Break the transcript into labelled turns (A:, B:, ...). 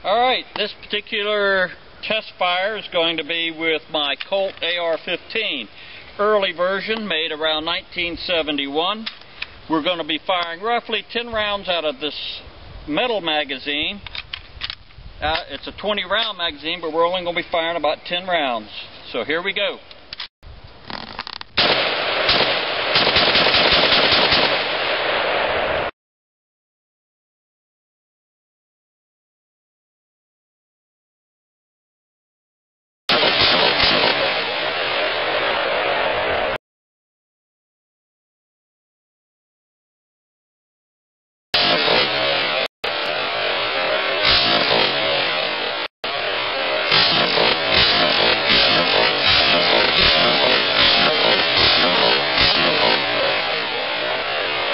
A: Alright, this particular test fire is going to be with my Colt AR-15. Early version, made around 1971. We're going to be firing roughly 10 rounds out of this metal magazine. It's a 20 round magazine, but we're only going to be firing about 10 rounds. So here we go.